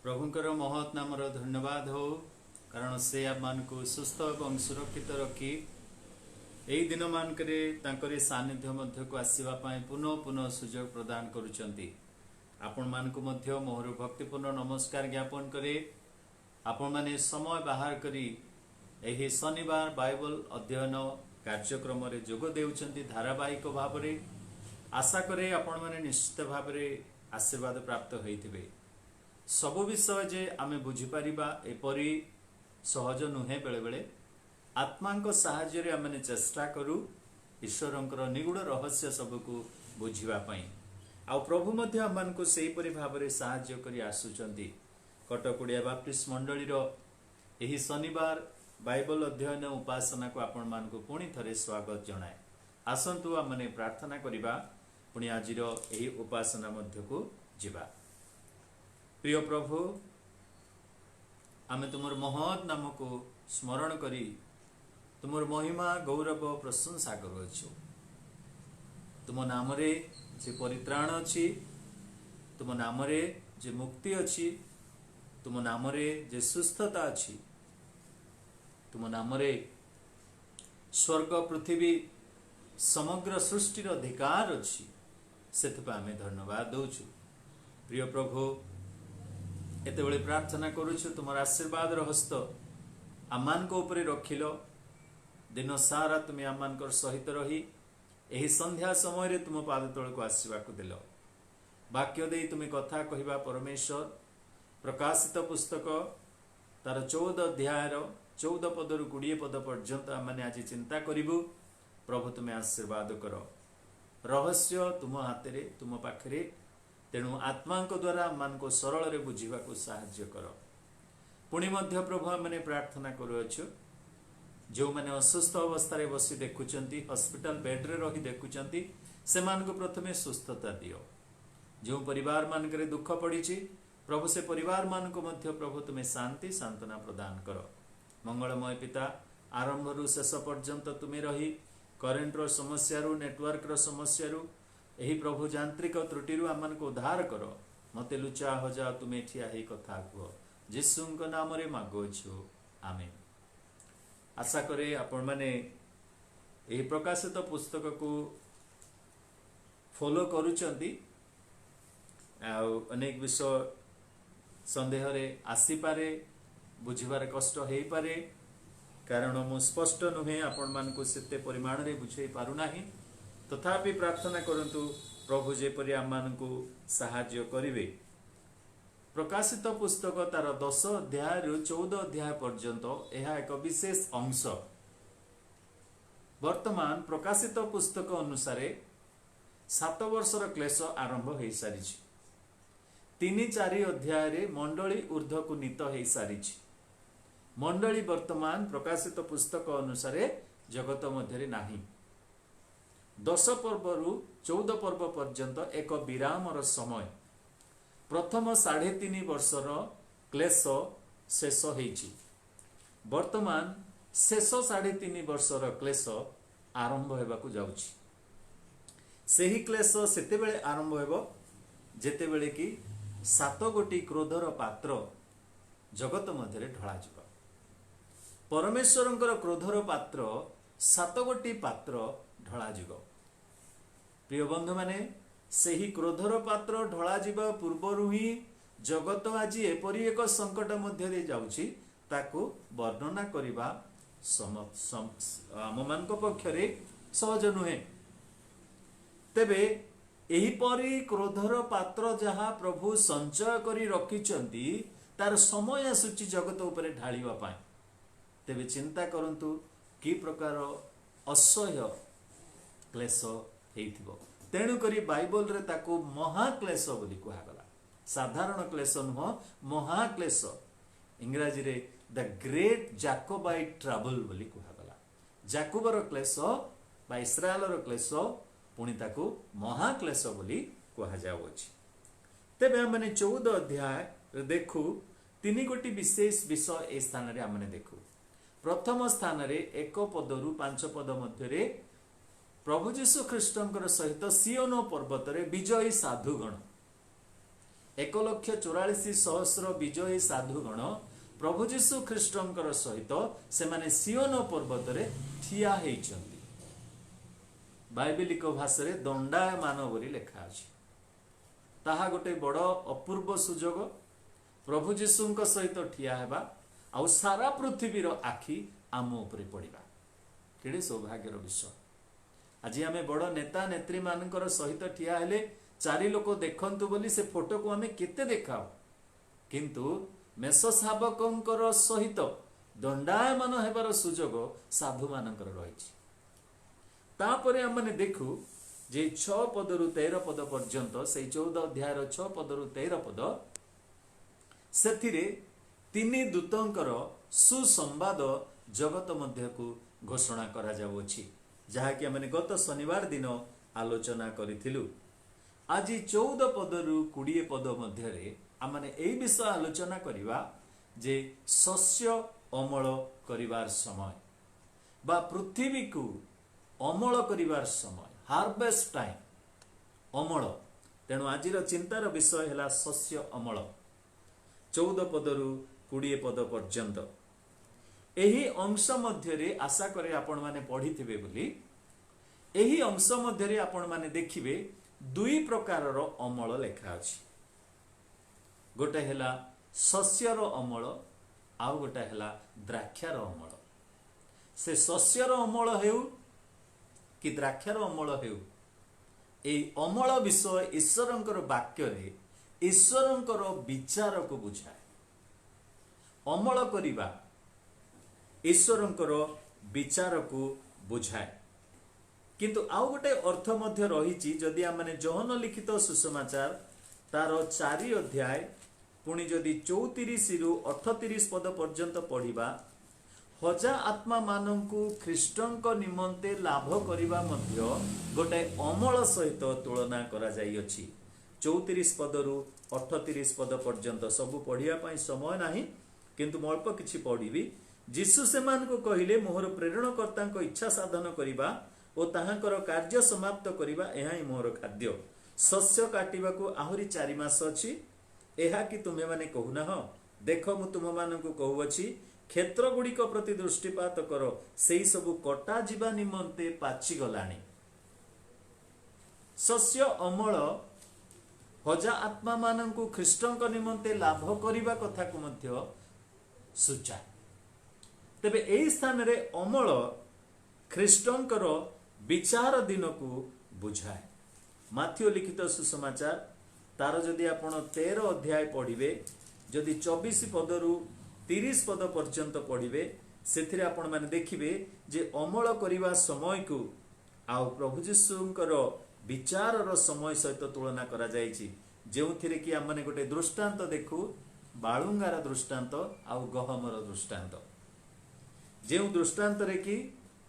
प्रभुंकर महत् नाम धन्यवाद हो कारण से आप मान को सुस्थ और सुरक्षित रखी यही दिन मानकरे तांकरे सानिध्य मध्य को आसीबा पाए पुनः पुनः सुजोग प्रदान करुचंती। आपण मान को मध्य मोहर भक्तिपूर्ण नमस्कार ज्ञापन करे। आपण माने समय बाहर करी एही शनिवार बाइबल अध्ययन कार्यक्रम रे जोग देउचंती धारावाहिक भाव रे। आशा करे आपण माने निश्चित भाव रे आशीर्वाद प्राप्त होइथिबे। सबु विषय जे आमे बुझी परिबा एपरी सहज नुहे बेले बेले आत्मांक साहाय्य रे आमे चेष्टा करू ईश्वरंकर निगूढ़ रहस्य सबको बुझिबा पई। आ प्रभु मध्य आमान को सेही परि भाव रे साहाय्य करी आसुचंती। कटकुड़िया बाप्टिस्ट मंडली रो एही शनिवार बाइबल अध्ययन उपासना को आपण मान को पुणी थरे स्वागत जनाए। आसंतु आमने प्रार्थना करिबा पुणी आजिर एही उपासना मध्य को जिबा। प्रिय प्रभु आमे तुमर महत् नाम को स्मरण करी तुमर महिमा गौरव प्रशंसा करुछु। तुम नाम रे जे परित्राण अछि, तुम नाम रे जे मुक्ति अछि, तुम नाम रे जे सुस्थता अछि, तुम नाम रे स्वर्ग पृथ्वी समग्र सृष्टिर अधिकार अछि। सेतपा आमे धन्यवाद दउछु। प्रिय प्रभु एते बळे प्रार्थना करुछु तुमर आशीर्वाद हस्त आमान को ऊपर रखिलो। दिन सारा तुम आमान सहित रही एही संध्या समय रे तुम पाद तल को आसीबा को दिलो। वाक्य दे तुम कथा कहिबा परमेश्वर। प्रकाशित पुस्तक तार 14 अध्याय 14 पद रु 20 पद पर्यंत आमने आज चिंता करिबु। प्रभु तुम आशीर्वाद करो। रहस्य तुम हाथ रे तुम पाखरे, तेणु आत्मा द्वारा मान को सरल रे बुझिबा को साहाय्य करो। पुणी मध्य प्रभु आमने प्रार्थना करुछु जो माने असुस्थ अवस्था रे बसी देखुचंती, हॉस्पिटल बेड रे रही देखुचंती, से मान को प्रथमे सुस्थता दियो। जो परिवार मान करे दुख पड़ीची प्रभु से परिवार मान को मध्य प्रभु तुम्हें शांति सांत्वना प्रदान करो। मंगलमय पिता आरंभ रु शेष पर्यंत तुम्हें रही करेंट रो समस्या रु नेटवर्क रो समस्या रु एही प्रभु यांत्रिक त्रुटि रु आमान को उद्धार करो। मते लुचा हो जा तुम्हें ठिया हे कथा कहो यीशुंक नाम रे मागोछु आमेन। आशा करे आपण माने एही प्रकाशित पुस्तक को फॉलो करूचंती। अनेक विषय संदेह रे आसी पारे, बुझिबार कष्ट हेई पारे, कारण मु स्पष्ट नुहे आपण मान को सेते परिमाण रे बुझेई पारु नाही। तथापि प्रार्थना करंतु प्रभु जेपरि आमान को साहाय्य करिवे। प्रकाशित पुस्तक तार 10 अध्याय रु 14 अध्याय पर्यंत यह एक विशेष अंश। वर्तमान प्रकाशित पुस्तक अनुसार 7 वर्षर क्लेश आरंभ हो सारी। 3-4 अध्याय रे मंडली ऊर्ध्व को नीत हो सारी। मंडली वर्तमान प्रकाशित पुस्तक अनुसार जगत मध्य नाही। 10 पर्व रु 14 पर्व पर्यंत एक विरामर समय। प्रथम 3.5 वर्षर क्लेश शेष होईची। वर्तमान शेष 3.5 वर्षर क्लेश आरंभ हेबाकु जाउची। सेही क्लेश सेते बेले आरंभ हेबो जेते बेले कि 7 गोटी क्रोधर पात्र जगत मध्य ढळा जिवो। परमेश्वरंकर क्रोधर पात्र 7 गोटी पात्र ढळा जिवो। प्रिय बंधु माने सेही क्रोधर पात्र ढळा जिबा पूर्वरु ही जगत आज एपरि एक संकट मध्य दे जाउची ताकू वर्णना करिबा आम मान पक्षरे सहज नुहे। तेबे एही परि क्रोधर पात्र जहा प्रभु संचय करी रखिचंती तार समय आसुची जगत उपरे ढाळिबा पाए। तेबे चिंता करंतु कि प्रकार असह्य क्लेश हेइथिबो। तेणु करी बाइबल रे ताकू महाक्लेश बोली कुहागला। साधारण क्लेश नुह, महाक्लेश। इंग्राजी रे द ग्रेट जाकोबाइट ट्रबल बोली कुहागला। जाकोबर क्लेश बा इस्राएलर क्लेश पुणी ताकू महाक्लेश बोली कुहा जाउछि। तेबे हमने 14 अध्याय रे देखु 3 गोटी विशेष विषय ए स्थान रे हमने देखु। प्रथम स्थान रे 1 पद रु 5 पद मध्य रे प्रभु जीशु ख्रीष्टंकर सहित सियोन पर्वत रे विजयी साधुगण 1,44,000 विजयी साधुगण प्रभु जीशु ख्रीष्टंकर सहित से माने सियोन पर्वत ठिया होइछन्ति। बाइबलिक भाषा दंडायमान बोली लेखा अछि। ताहा गोटे बड़ अपूर्व सुजोग प्रभु जीशुंक सहित ठिया हेबा आउ सारा पृथ्वीर आखि आम उपरे पड़िबा केड़े सौभाग्यर विषय। आज आम बड़ नेता नेत्री मानकर सहित ठिया हेले चारि लोक देखंतु बोली से फोटो को आम केते देखाओ, किंतु मेष शावकंकर सहित दंडायमान हेबार सुजोग साधु मानकर रहिछि। तापरे आमने देखु जे 6 पदरु 13 पद पर्यंत से 14 अध्यायर 6 पदरु 13 पद सेथिरे 3 दूतंकर सुसंवाद जगत मध्य को घोषणा करा जाउछि, जहा कि हमने गत शनिवार दिन आलोचना करिथिलु। आज 14 पदरु 20 पद मध्य रे आमने एई विषय आलोचना करिवा जे शस्य अमल करिवार समय बा पृथ्वी को अमल करिवार समय, हार्वेस्ट टाइम अमल। तेणु आज चिंतार विषय है शस्य अमल। 14 पदरु 20 पद पर्यंत एही अंश मध्य आशा करे आपण माने पढ़ी थिबे बोली एही अंश मध्य आपण माने देखिबे 2 प्रकारर अमल लेखा अछि। गोटे हैला शस्यर अमल आउ गोटे हैला द्राक्षार अमल। से शस्यर अमल हेउ कि द्राक्षार अमल हेउ, एई अमल विषय ईश्वरंकर वाक्य रे ईश्वरंकर विचार को बुझाए। अमल करिबा ईश्वरंकर विचार को बुझाए। किंतु आउ गोटे अर्थ मध्य रहिछि। जदि आमने जहन लिखित सुसमाचार तार 4 अध्याय पुणी जदि 34 रु 38 पद पर्यंत पढ़िबा, हजा आत्मा मानंकु ख्रीष्टंक निमंते लाभ करिबा मध्य गोटे अमल सहित तुलना करा जाई अछि। 34 पदरु 38 पद पर्यंत सबु पढ़िया पई समय नाही, किंतु म अल्प किछि पढ़िबी। जीसु सेमान को कहिले मोहर प्रेरणकर्ता को इच्छा साधन करिबा ओ ताहांकर कार्य समाप्त करिबा एहा ही मोहर खाद्य। शस्य काटिबा को आहुरी 4 मास अछि। एहा कि तुमे माने कहूना हो, देखो मु तुम मानंकु कहूअछि क्षेत्र गुड़िक प्रति दृष्टिपात कर, से सबु कटा जीवा निमंते पाची गलानी। शस्य अमल हजा आत्मा मानंकु ख्रीष्टंक निमंते लाभ करिबा कथा को मध्य सूचाए। तेबे एई स्थान रे अमल ख्रीष्टंकर विचार दिन को बुझाए। माथ्यू लिखित सुसमाचार तार जदि आपण 13 अध्याय पढ़िबे, जदि 24 पदरु 30 पद पर्यंत पढ़िबे, सेथिरे आपण माने देखिबे जे अमल करिबा समय को आउ प्रभु जीशुंकर विचारर समय सहित तुलना करा जायछि। जेउथिरे कि आमने गोटे दृष्टांत देखु, बाळुंगार दृष्टांत आउ गहमर दृष्टांत। जेउ दृष्टांत रे कि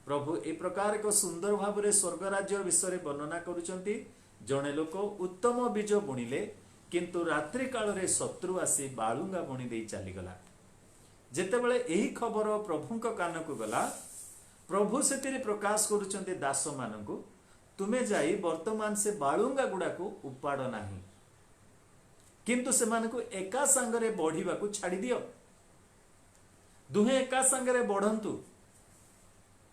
प्रभु ए प्रकार को सुंदर भाव रे स्वर्ग राज्य विषय वर्णना करूचंती। जणे लोक उत्तम बीज बुणिले, किंतु रात्रि काल रे शत्रु आसी बाळुंगा बुणी देई चली गला। जेतेबेले एही खबर प्रभुंक कान को गला, प्रभु सेतिरे प्रकाश करूचंती दास मानंकु, तुमे जाई वर्तमान से बाळुंगा गुडा को उपाड़ नाही, किंतु से मानकु एका संगरे बढ़िबा को छाड़ी दियो। दुहे एका संगरे बढ़ंतु,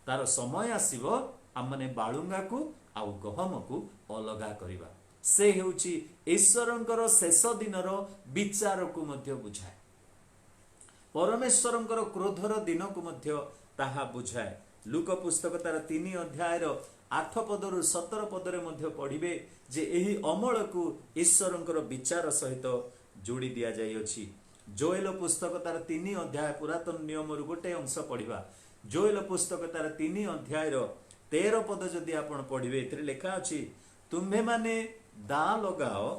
तार समय आसीबो आमने बाळुंगा को आउ गहम को अलगा करिबा। से हेउची ईश्वरंकर शेष दिनर विचार को मध्य बुझाए। परमेश्वरंकर क्रोधर दिन को मध्य ताहा बुझाए। लूक पुस्तक तार 3 अध्यायर 8 पदरु 17 पदरे मध्य पढ़िबे जे एही अमल को ईश्वरंकर विचार सहित जोड़ी दिया जाई अछि। जोएल पुस्तक तार 3 अध्याय पुरातन नियम रु गोटे अंश पढ़िबा। जोएल पुस्तक तार 3 अध्यायर 13 पद जदि आपण पढ़िबे, एथिरे लेखा अछि, तुम्हे माने दा लगाओ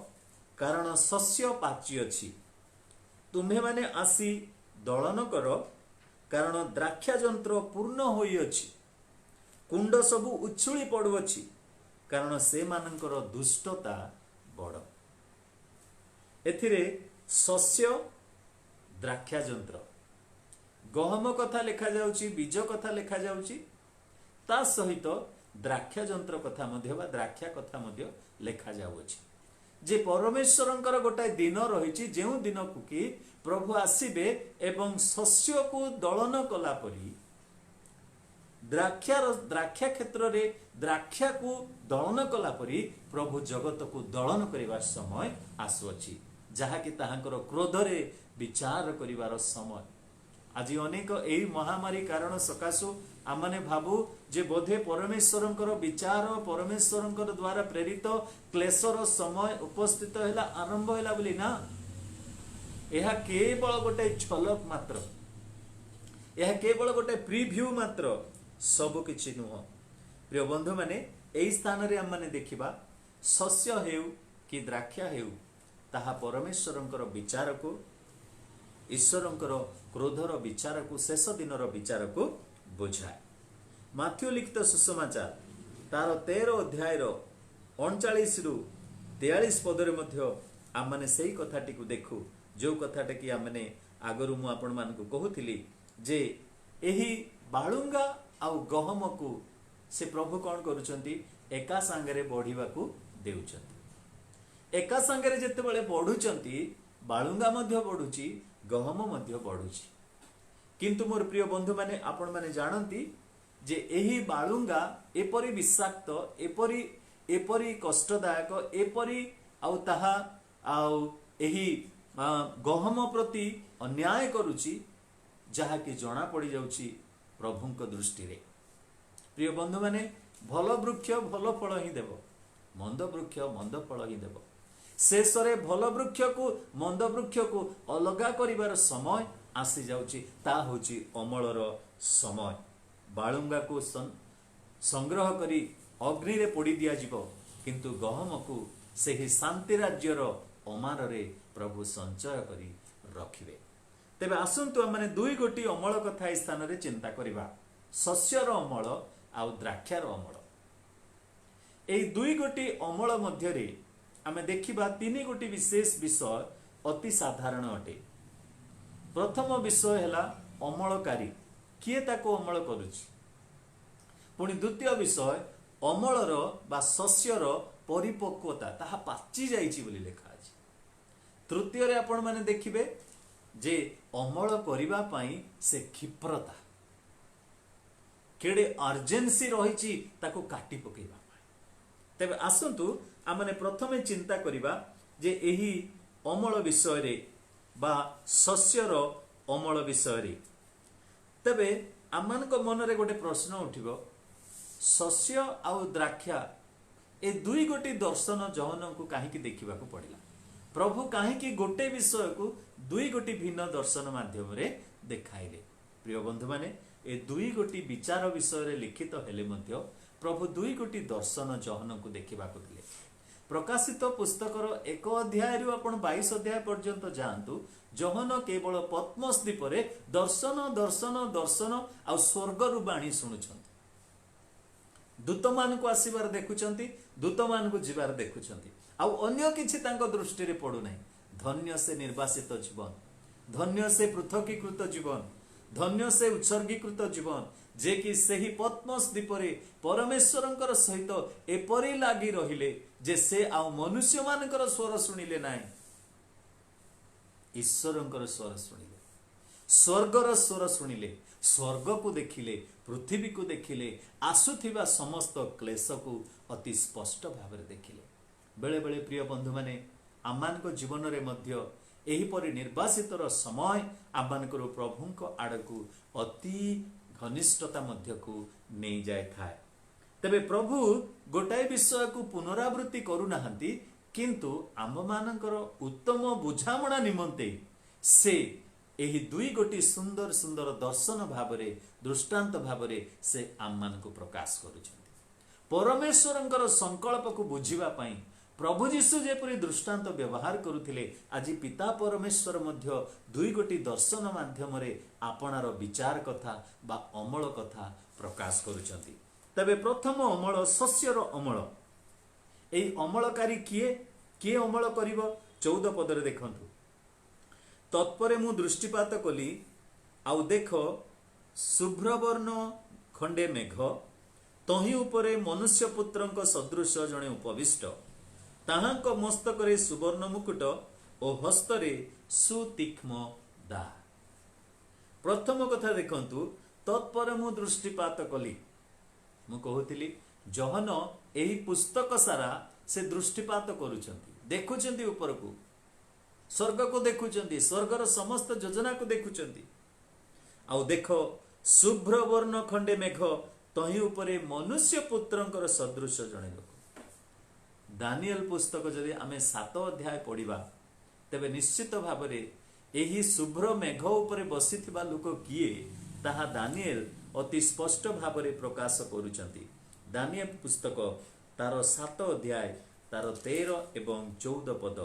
कारण शस्य पाची अछि, तुम्हे माने आसी दलन करो कारण द्राक्षा जंत्र पूर्ण होई अछि, कुंड सबु उछुली पड़ु अछि कारण से मानकर दुष्टता बड़। एथिरे शस्य द्राक्षा जंत्र, गहम कथा लेखा जाउची, बीज कथा लेखा जाउची, ता सहित द्राक्षा जंत्र कथा मध्य बा द्राक्षा कथा मध्य लेखा जाउची। जे परमेश्वरंकर गोटाए दिन रही जो दिन को कि प्रभु आसीबे एवं शस्य को दलन कला परी द्राक्षा क्षेत्र रे द्राक्षा को दलन कला परी प्रभु जगत को दलन करिवार समय आसुअछि जहाँकि ताहांकर क्रोध रे विचार करिवार समय। आज अनेक एही महामारी कारण सकाशु आमने भाबु जे बोधे परमेश्वरंकर विचार परमेश्वरंकर द्वारा प्रेरित क्लेशर समय उपस्थित हैला आरंभ हैला बोली ना। यह केवल गोटे झलक मात्र, यह केवल गोटे प्रीव्यू मात्र, सब किछि नुह। प्रिय बंधु माने एही स्थान रे आमने देखिबा शस्य हेउ कि द्राक्षा हेउ ताहा परमेश्वरंकर विचार को ईश्वरंकर क्रोधर विचार को शेष दिनर विचार को बुझाए। माथ्यू लिखित सुसमाचार तार 13 अध्याय 39 रु 43 पदरे मध्य आमने सेही कथाटी को देखु जो कथाटे कि आमने आगरु मु आपण मानकु कहूथिली जे एही बाळुंगा आउ गहम को से प्रभु कौन करूचंती एका सांगरे बढ़िबा को देउचंती। एका सांगरे जेतेबेले बढ़ुचंती बाळुंगा मध्य बढ़ुची गहम मध्य बढ़ुची। किंतु मोर प्रिय बंधु माने आपण माने जानती जे एही बाळुंगा एपरी विषाक्त एपरी कष्टदायक एपरी आउ ताहा आउ एही गहम प्रति अन्याय करूची जहा कि जना पड़ी जाउची प्रभुंक दृष्टि रे। प्रिय बंधु माने भल वृक्ष भल फल ही देव, मंद वृक्ष मंद फल ही देव। शेष रे भल वृक्ष को मंद वृक्ष को अलगा करिवार समय आसी जाउची, ता होची अमलर समय। बाळुंगा को संग्रह करी अग्नि रे पोड़ी दिया जीवो, किंतु गहम को सेही शांति राज्यर अमार रे प्रभु संचय करी रखिबे। तेबे आसंतु आमने दुई गोटी अमल कथा ए स्थान रे चिंता करिबा, शस्यर अमल आउ द्राक्षार अमल। एई दुई गोटी अमल मध्य रे आमे देखिबा तीन गोटी विशेष विषय अति साधारण अटे। प्रथम विषय हैला अमलकारी किए ताको अमल करूची, पुणी द्वितीय विषय अमलर बा शस्यर परिपक्वता ताहा पाची जाइची बोली लेखा अछि। तृतीय रे आपण माने देखिबे जे अमल करिबा पई से क्षिप्रता केडे अर्जेंसी रहिची ताको काटी पकेबा। तेबे आसंतु आमने प्रथमे चिंता करिबा जे एही अमल विषय रे बा शस्यर अमल विषय रे। तेबे आमानक मन रे गोटे प्रश्न उठिबो, शस्य आउ द्राक्षा ए दुई गोटी दर्शन जहन को काहेकि देखिबा को पड़िला? प्रभु काहेकि गोटे विषय को दुई गोटी भिन्न दर्शन माध्यम रे देखाइले? प्रिय बंधु माने ए दुई गोटी विचार विषय रे लिखित हेले मध्य प्रभु दुई गोटी दर्शन जहन को देखिबा को दिले। प्रकाशित पुस्तकर 1 अध्याय रु आपण 22 अध्याय पर्यंत जानतु, जहन केवल पद्मस द्वीप रे दर्शन दर्शन दर्शन आ स्वर्ग रु बाणी सुनुछंती। दूत मान को आसीबार देखुचंती, दूत मान को जीवार देखुचंती, आ अन्य किछि तांको दृष्टि रे पडु नाही। धन्य से निर्वासित जीवन, धन्य से पृथकीकृत जीवन, धन्य से उत्सर्गीकृत जीवन, जे कि सही पद्मस द्वीप रे परमेश्वरंकर सहित एपरि लागी रहिले जे से आ मनुष्य मानकर स्वर सुनिले नाही, ईश्वरंकर स्वर सुनिले, स्वर्गर स्वर सुनिले, स्वर्ग को देखिले, पृथ्वी को देखिले, आसुथिबा समस्त क्लेश को अति स्पष्ट भाव देखिले। बेले बेले प्रिय बंधु माने आमानक जीवन रे मध्य एही परि निर्वासितर समय आमानकर प्रभुंक आड़कू अति घनिष्ठता मध्य को नहीं जाए थाए। तबे प्रभु गोटाए विषय को पुनरावृत्ति करू नाहंती, किंतु आम मानकर उत्तम बुझामणा निमंते से एही दुई गोटी सुंदर सुंदर दर्शन भावरे दृष्टांत भावरे से आम मान को प्रकाश करुछंती। परमेश्वरंकर संकल्प को बुझिबा पई प्रभु जीशु जेपरि दृष्टांत व्यवहार करुथिले, आज पिता परमेश्वर मध्य दुई गोटी दर्शन माध्यम रे आपणार विचार कथा बा अमल कथा प्रकाश करुछंती। तबे प्रथम अमल शस्यर अमल। एई अमलकारी किए किए अमल करिवो? 14 पदरे देखंतु, तत्परे मु दृष्टिपात कली, आउ देख शुभ्रवर्ण खंडे मेघ, तही उपरे मनुष्य पुत्रंक सदृश जणे उपविष्ट, ତାହାଙ୍କ ମସ୍ତକରେ ସୁବର୍ଣ୍ଣ ମୁକୁଟ ଓ ହସ୍ତରେ ସୁତୀକ୍ଷ୍ମ ଦା। ପ୍ରଥମ କଥା ଦେଖନ୍ତୁ, ତତ୍ପରେ ମୁଁ ଦୃଷ୍ଟିପାତ କଲି। ମୁଁ କହୁଥିଲି ଯୋହନ ଏହି ପୁସ୍ତକ ସାରା ସେ ଦୃଷ୍ଟିପାତ କରୁଛନ୍ତି, ଦେଖୁଛନ୍ତି ଉପରକୁ, ସ୍ୱର୍ଗକୁ ଦେଖୁଛନ୍ତି, ସ୍ୱର୍ଗର ସମସ୍ତ ଯୋଜନାକୁ ଦେଖୁଛନ୍ତି। ଆଉ ଦେଖ, ଶୁଭ୍ର ବର୍ଣ୍ଣ ଖଣ୍ଡେ ମେଘ, ତହିଁ ଉପରେ ମନୁଷ୍ୟ ପୁତ୍ରଙ୍କର ସଦୃଶ ଜଣେ ଲୋକ। ଦାନିଏଲ ପୁସ୍ତକ ଯଦି ଆମେ 7 ଅଧ୍ୟାୟ ପଢିବା, ତେବେ ନିଶ୍ଚିତ ଭାବରେ ଏହି ଶୁଭ୍ର ମେଘ ଉପରେ ବସିଥିବା ଲୋକ କିଏ, ତାହା ଦାନିଏଲ ଅତି ସ୍ପଷ୍ଟ ଭାବରେ ପ୍ରକାଶ କରୁଛନ୍ତି। ଦାନିଏଲ ପୁସ୍ତକ ତାର 7 ଅଧ୍ୟାୟ ତାର 13 ଏବଂ 14 ପଦ।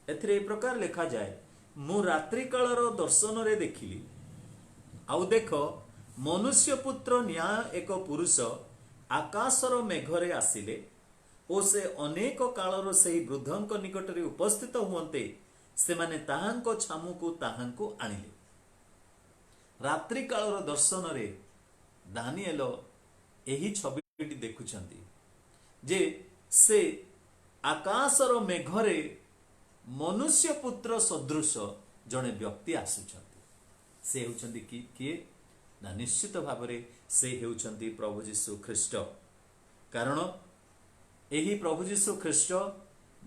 ଏଥିରେ ଏ ପ୍ରକାର ଲେଖାଯାଏ, ମୁଁ ରାତ୍ରି କାଳର ଦର୍ଶନରେ ଦେଖିଲି, ଆଉ ଦେଖ, ମନୁଷ୍ୟ ପୁତ୍ର ନ୍ୟାୟ ଏକ ପୁରୁଷ ଆକାଶର ମେଘରେ ଆସିଲେ ଓ ସେ ଅନେକ କାଳର ସେହି ବୃଦ୍ଧଙ୍କ ନିକଟରେ ଉପସ୍ଥିତ ହୁଅନ୍ତେ, ସେମାନେ ତାହାଙ୍କ ଛାମୁକୁ ତାହାଙ୍କୁ ଆଣିଲେ। ରାତ୍ରି କାଳର ଦର୍ଶନରେ ଦାନିଏଲ ଏହି ଛବିଟି ଦେଖୁଛନ୍ତି ଯେ ସେ ଆକାଶର ମେଘରେ ମନୁଷ୍ୟ ପୁତ୍ର ସଦୃଶ ଜଣେ ବ୍ୟକ୍ତି ଆସୁଛନ୍ତି। ସେ ହେଉଛନ୍ତି କିଏ? ନା ନିଶ୍ଚିତ ଭାବରେ ସେ ହେଉଛନ୍ତି ପ୍ରଭୁ ଯୀଶୁ ଖ୍ରୀଷ୍ଟ। କାରଣ ଏହି ପ୍ରଭୁ ଯୀଶୁ ଖ୍ରୀଷ୍ଟ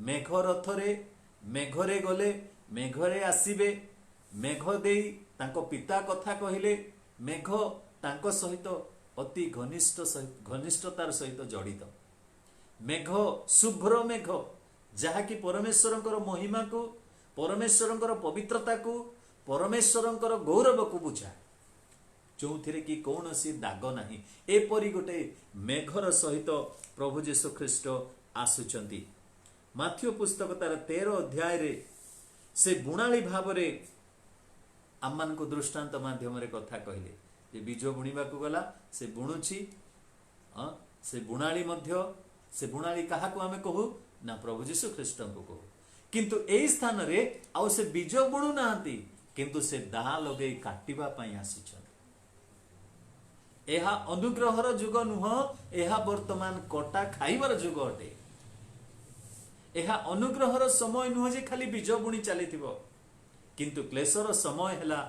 ମେଘ ରଥରେ, ମେଘରେ ଗଲେ, ମେଘରେ ଆସିବେ, ମେଘ ଦେଇ ତାଙ୍କ ପିତା କଥା କହିଲେ, ମେଘ ତାଙ୍କ ସହିତ ଅତି ଘନିଷ୍ଠତାର ସହିତ ଜଡ଼ିତ। ମେଘ, ଶୁଭ୍ର ମେଘ, ଯାହାକି ପରମେଶ୍ୱରଙ୍କର ମହିମାକୁ, ପରମେଶ୍ୱରଙ୍କର ପବିତ୍ରତାକୁ, ପରମେଶ୍ୱରଙ୍କର ଗୌରବକୁ ବୁଝାଏ, ଯେଉଁଥିରେ କି କୌଣସି ଦାଗ ନାହିଁ। ଏପରି ଗୋଟେ ମେଘର ସହିତ ପ୍ରଭୁ ଯୀଶୁ ଖ୍ରୀଷ୍ଟ ଆସୁଛନ୍ତି। ମାଥ୍ୟୁ ପୁସ୍ତକ ତାର 13 ଅଧ୍ୟାୟରେ ସେ ବୁଣାଳି ଭାବରେ ଆମମାନଙ୍କୁ ଦୃଷ୍ଟାନ୍ତ ମାଧ୍ୟମରେ କଥା କହିଲେ ଯେ ବୀଜ ବୁଣିବାକୁ ଗଲା, ସେ ବୁଣୁଛି, ସେ ବୁଣାଳି ମଧ୍ୟ, ସେ ବୁଣାଳି କାହାକୁ ଆମେ କହୁ? ନା ପ୍ରଭୁ ଯୀଶୁ ଖ୍ରୀଷ୍ଟଙ୍କୁ କହୁ। କିନ୍ତୁ ଏହି ସ୍ଥାନରେ ଆଉ ସେ ବୀଜ ବୁଣୁ ନାହାନ୍ତି, କିନ୍ତୁ ସେ ଦା ଲଗେଇ କାଟିବା ପାଇଁ ଆସିଛନ୍ତି। ଏହା ଅନୁଗ୍ରହର ଯୁଗ ନୁହଁ, ଏହା ବର୍ତ୍ତମାନ କଟା ଖାଇବାର ଯୁଗ ଅଟେ। ଏହା ଅନୁଗ୍ରହର ସମୟ ନୁହଁ ଯେ ଖାଲି ବୀଜ ବୁଣି ଚାଲିଥିବ, କିନ୍ତୁ କ୍ଲେଶର ସମୟ ହେଲା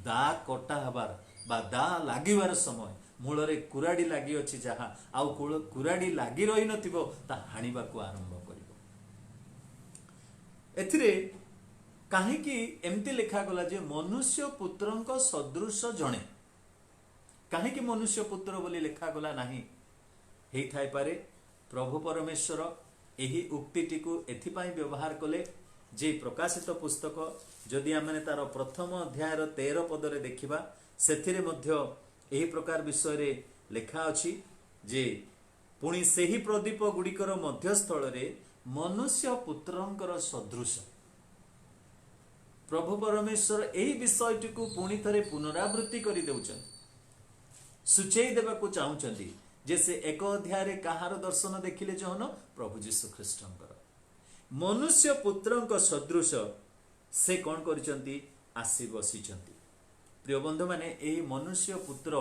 ଦା କଟା ହେବାର ବା ଦା ଲାଗିବାର ସମୟ। ମୂଳରେ କୁରାଡ଼ି ଲାଗି ଅଛି, ଯାହା ଆଉ କୁରାଡ଼ି ଲାଗି ରହିନଥିବ ତାହା ହାଣିବାକୁ ଆରମ୍ଭ କରିବ। ଏଥିରେ କାହିଁକି ଏମିତି ଲେଖାଗଲା ଯେ ମନୁଷ୍ୟ ପୁତ୍ରଙ୍କ ସଦୃଶ ଜଣେ? କାହିଁକି ମନୁଷ୍ୟ ପୁତ୍ର ବୋଲି ଲେଖାଗଲା ନାହିଁ? ହେଇଥାଇପାରେ ପ୍ରଭୁ ପରମେଶ୍ୱର ଏହି ଉକ୍ତିଟିକୁ ଏଥିପାଇଁ ବ୍ୟବହାର କଲେ ଯେ ପ୍ରକାଶିତ ପୁସ୍ତକ ଯଦି ଆମେ ତାର ପ୍ରଥମ ଅଧ୍ୟାୟର 13 ପଦରେ ଦେଖିବା, ସେଥିରେ ମଧ୍ୟ ଏହି ପ୍ରକାର ବିଷୟରେ ଲେଖା ଅଛି ଯେ ପୁଣି ସେହି ପ୍ରଦୀପ ଗୁଡ଼ିକର ମଧ୍ୟସ୍ଥଳରେ ମନୁଷ୍ୟ ପୁତ୍ରଙ୍କର ସଦୃଶ। ପ୍ରଭୁ ପରମେଶ୍ୱର ଏହି ବିଷୟଟିକୁ ପୁଣି ଥରେ ପୁନରାବୃତ୍ତି କରିଦେଉଛନ୍ତି, ସୂଚେଇ ଦେବାକୁ ଚାହୁଁଛନ୍ତି ଯେ ସେ 1 ଅଧ୍ୟାୟରେ କାହାର ଦର୍ଶନ ଦେଖିଲେ? ଯୋହନ ପ୍ରଭୁ ଯୀଶୁ ଖ୍ରୀଷ୍ଟଙ୍କର। ମନୁଷ୍ୟ ପୁତ୍ରଙ୍କ ସଦୃଶ ସେ କଣ କରିଛନ୍ତି? ଆସି ବସିଛନ୍ତି। ପ୍ରିୟ ବନ୍ଧୁମାନେ, ଏହି ମନୁଷ୍ୟ ପୁତ୍ର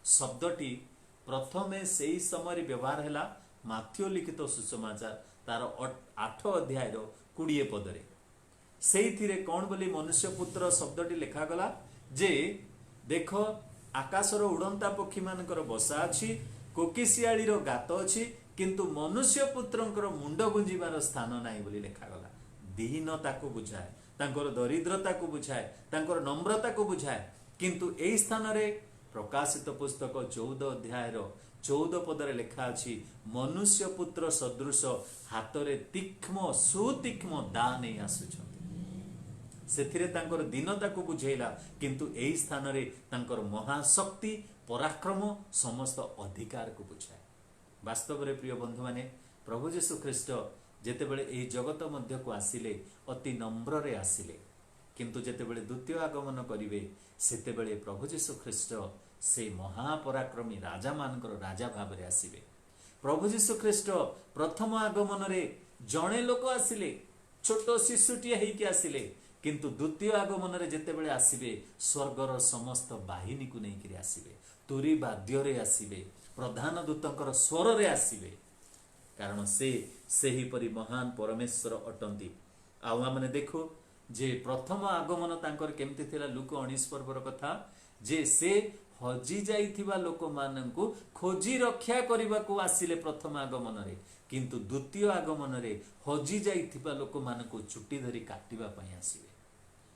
ଶବ୍ଦଟି ପ୍ରଥମେ ସେହି ସମୟରେ ବ୍ୟବହାର ହେଲା ମାଥ୍ୟୁ ଲିଖିତ ସୁସମାଚାର ତାର 8 ଅଧ୍ୟାୟର 20 ପଦରେ। ସେଇଥିରେ କଣ ବୋଲି ମନୁଷ୍ୟ ପୁତ୍ର ଶବ୍ଦଟି ଲେଖାଗଲା ଯେ ଦେଖ, ଆକାଶର ଉଡ଼ନ୍ତା ପକ୍ଷୀ ମାନଙ୍କର ବସା ଅଛି, କୋକିଶିଆଳିର ଗାତ ଅଛି, କିନ୍ତୁ ମନୁଷ୍ୟ ପୁତ୍ରଙ୍କର ମୁଣ୍ଡ ଗୁଞ୍ଜିବାର ସ୍ଥାନ ନାହିଁ ବୋଲି ଲେଖାଗଲା। ଦୀନତାକୁ ବୁଝାଏ, ତାଙ୍କର ଦରିଦ୍ରତାକୁ ବୁଝାଏ, ତାଙ୍କର ନମ୍ରତାକୁ ବୁଝାଏ। କିନ୍ତୁ ଏହି ସ୍ଥାନରେ ପ୍ରକାଶିତ ପୁସ୍ତକ 14 ଅଧ୍ୟାୟର 14 ପଦରେ ଲେଖା ଅଛି, ମନୁଷ୍ୟ ପୁତ୍ର ସଦୃଶ ହାତରେ ସୁତୀକ୍ଷ୍ମ ଦା ନେଇ ଆସୁଛନ୍ତି। ସେଥିରେ ତାଙ୍କର ଦୀନତାକୁ ବୁଝେଇଲା, କିନ୍ତୁ ଏହି ସ୍ଥାନରେ ତାଙ୍କର ମହାଶକ୍ତି, ପରାକ୍ରମ, ସମସ୍ତ ଅଧିକାରକୁ ବୁଝାଏ। ବାସ୍ତବରେ ପ୍ରିୟ ବନ୍ଧୁମାନେ, ପ୍ରଭୁ ଯୀଶୁ ଖ୍ରୀଷ୍ଟ ଯେତେବେଳେ ଏହି ଜଗତ ମଧ୍ୟକୁ ଆସିଲେ ଅତି ନମ୍ରରେ ଆସିଲେ, କିନ୍ତୁ ଯେତେବେଳେ ଦ୍ୱିତୀୟ ଆଗମନ କରିବେ ସେତେବେଳେ ପ୍ରଭୁ ଯୀଶୁ ଖ୍ରୀଷ୍ଟ ସେ ମହାପରାକ୍ରମୀ ରାଜା ମାନଙ୍କର ରାଜା ଭାବରେ ଆସିବେ। ପ୍ରଭୁ ଯୀଶୁ ଖ୍ରୀଷ୍ଟ ପ୍ରଥମ ଆଗମନରେ ଜଣେ ଲୋକ ଆସିଲେ, ଛୋଟ ଶିଶୁଟିଏ ହେଇକି ଆସିଲେ, କିନ୍ତୁ ଦ୍ୱିତୀୟ ଆଗମନରେ ଯେତେବେଳେ ଆସିବେ ସ୍ୱର୍ଗର ସମସ୍ତ ବାହିନୀକୁ ନେଇକରି ଆସିବେ, ତୁରୀ ବାଦ୍ୟରେ ଆସିବେ, ପ୍ରଧାନ ଦୂତଙ୍କର ସ୍ୱରରେ ଆସିବେ। कारण से सेहीपरि महान परमेश्वर अटंती। आउ आमने देखु जे प्रथम आगमन तांकर केमती थिला लूक 19 पर्वर कथा जे से हजी जाइथिबा लोक माननकु खोजी रक्षा करबा को आसिले प्रथम आगमन रे, किंतु द्वितीय आगमन रे हजी जाइथिबा लोक माननकु छुट्टी धरी काटिबा पई आसीबे,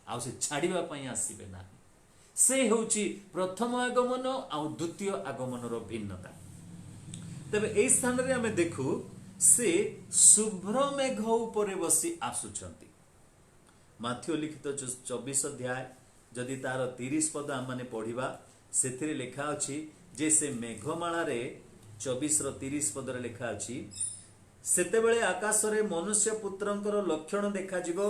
आउ से छाड़िबा पई आसीबे ना। से होची प्रथम आगमन आउ द्वितीय आगमन रो भिन्नता। तबे एई स्थान रे हमें देखु से शुभ्र मेघ उपरे बसी आसुछंती। माथ्यू लिखित 24 अध्याय जदि तार 30 पद आम माने पढ़िबा सेथिरे लेखा अछि जे से मेघमाला रे 24 रो 30 पद रे लेखा अछि सेतेबेले आकाश रे मनुष्य पुत्रंकर लक्षण देखा जिवो,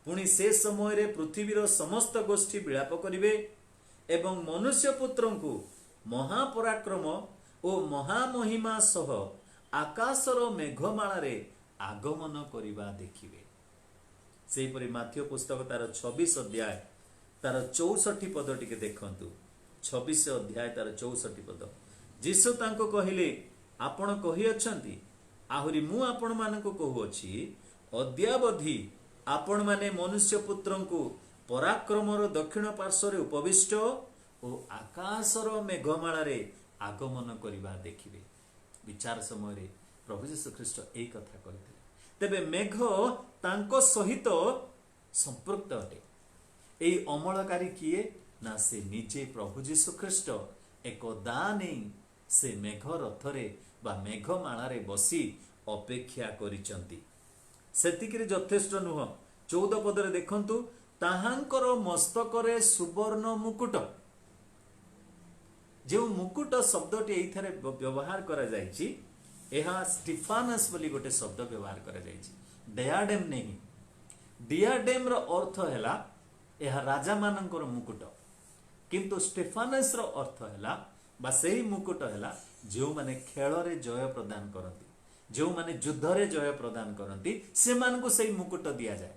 पुणी से समय रे पृथ्वीर समस्त गोष्ठी विलाप करिवे एवं मनुष्य पुत्रंकु महापराक्रम ओ महामहिमा सह आकाशर मेघमाला रे आगमन करिबा देखिवे। सेहीपरि माथ्यू पुस्तक तार 26 अध्याय तार 64 पद टिके देखंतु। 26 अध्याय तार 64 पद। जीसु तांको कहिले आपण कहि अछंती आहुरी मु आपण मानकु कहूअछि अद्यावधि आपण माने मनुष्य पुत्रंकु पराक्रमर दक्षिण पार्श्व उपविष्ट ओ आकाशर मेघमाला रे आगमन करिबा देखिबे। विचार समय रे प्रभु यीशु ख्रीष्ट एई कथा कहिथिले। तेबे मेघ तांको सहित संपृक्त अटे। एई अमलकारी किए ना से निजे प्रभु यीशु ख्रीष्ट एक दाने से मेघ रथरे बा मेघमाला रे बसी अपेक्षा करिचंती। सेतिकिरे यथेष्ट नुह। 14 पदरे देखंतु ताहांकर मस्तकरे सुवर्ण मुकुट। जो मुकुट शब्दटी एइथारे व्यवहार करा जायछि एहा स्टिफानस बोली गोटे शब्द व्यवहार करा जायछि, डियाडेम नहीं। डियाडेम रो अर्थ हैला एहा राजा मानंकर मुकुट, किंतु स्टिफानस रो अर्थ हैला बा सेही मुकुट हैला जो माने खेल रे जय प्रदान करती, जो माने युद्ध रे जय प्रदान करती से मानकु सेही मुकुट दिया जाए।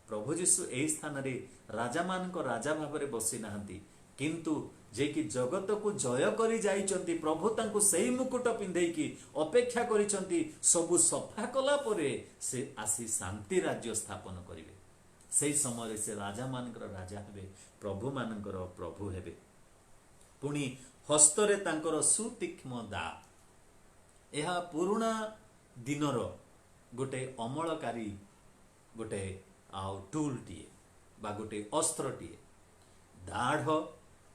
प्रभु यीशु एही स्थान रे राजा मानक राजा भाबरे बसी नाहंती, किंतु जे कि जगत को जय करी जाइचंती प्रभु तांको सेही मुकुट पिंधेकी अपेक्षा करिचंती। सबु सफा कला परे से आसी शांति राज्य स्थापन करिवे। सेही समय से राजा मानकर राजा हेबे, प्रभु मानकर प्रभु हेबे। पुणी हस्तरे तांकर सुतीक्ष्म दा। एहा पुराना दिनर गोटे अमलकारी गोटे आउ टूलटीए बा गोटे अस्त्रटीए। दाढ़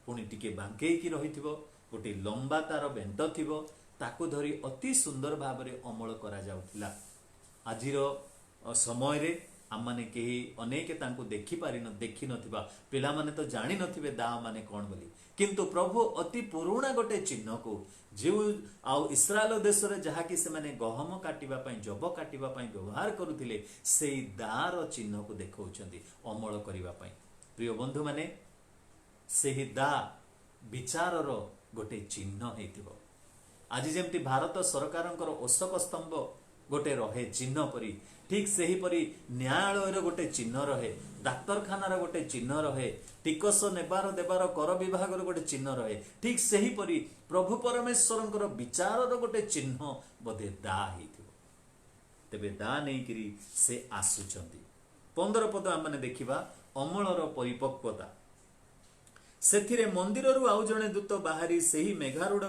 पुणी टिके बांकेकी रहिथिबो, गोटे लंबा तार बेंट थिबो, ताकू धरी अति सुंदर भाव में अमल करा जाउथिला। आजिर समय रे आम माने केही अनेक तांको देखि नथिबा पिला माने तो जानि नथिबे दा माने कोन बोली, किंतु प्रभु अति पुराना गोटे चिन्ह को जो आउ इस्राएल देश रे जहा कि से माने गहम काटिबा पई जब काटिबा पई व्यवहार करुथिले सेही दार चिन्ह को देखौछंती अमल करिबा पई। प्रिय बंधु माने सेही दा विचारर गोटे चिन्ह हेतिबो। आज जेमती भारत सरकारंकर अशोक स्तंभ गोटे रहे चिन्ह परी, ठीक सेही परी न्यायालय गोटे चिन्ह रहे, डाक्तरखानार गोटे चिन्ह रहे, टिकस नेबार देबार कर विभाग गोटे चिन्ह रहे, ठीक सेही परी प्रभु परमेश्वरंकर विचारर गोटे चिन्ह बोधे दा हेतिबो। तेबे दा नेइकिरी से आसुचंती। 15 पद आमने देखिबा अमलर परिपक्वता। सेथिरे मंदिररु आउ जणे दूत बाहरी सेही मेघारूढ़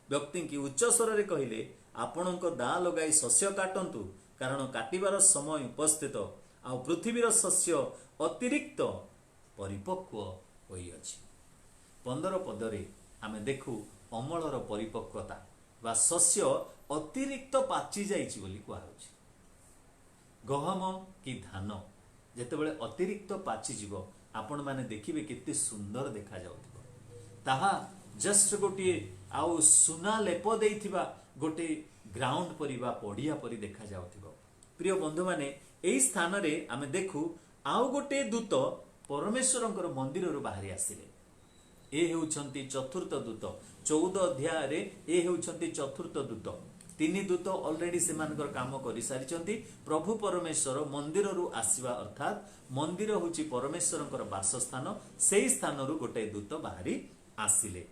व्यक्ति की उच्च स्वर रे कहिले आपणक दा लगाई शस्य काटंतु, कारण काटिबार समय उपस्थित आउ पृथ्वीर शस्य अतिरिक्त परिपक्व होई अछि। 15 पदरे आमे देखु अमलर परिपक्वता बा शस्य अतिरिक्त पाची जाइछि बोली कुआ होछि। गहम कि धान जेतेबेले अतिरिक्त पाची जीवो आपण माने देखिबे केते सुंदर देखा जाउथिबो। ताहा जस्ट गोटे आउ सुना लेप देइथिबा गोटे ग्राउंड परिबा पड़िया परि देखा जाउथिबो। प्रिय बंधु माने एई स्थान रे आमे देखु आउ गोटे दूत परमेश्वरंकर मंदिर रु बाहरी आसिले। ए हेउछंती चतुर्थ दूत। 14 अध्याय रे ए हेउछंती चतुर्थ दूत। 3 दूत ऑलरेडी सेमानकर काम करि सारिचंती। प्रभु परमेश्वर मंदिर रु आसीबा अर्थात मंदिर होची परमेश्वरंकर वासस्थान, सेही स्थान रु गोटे दूत बाहरी आसिले।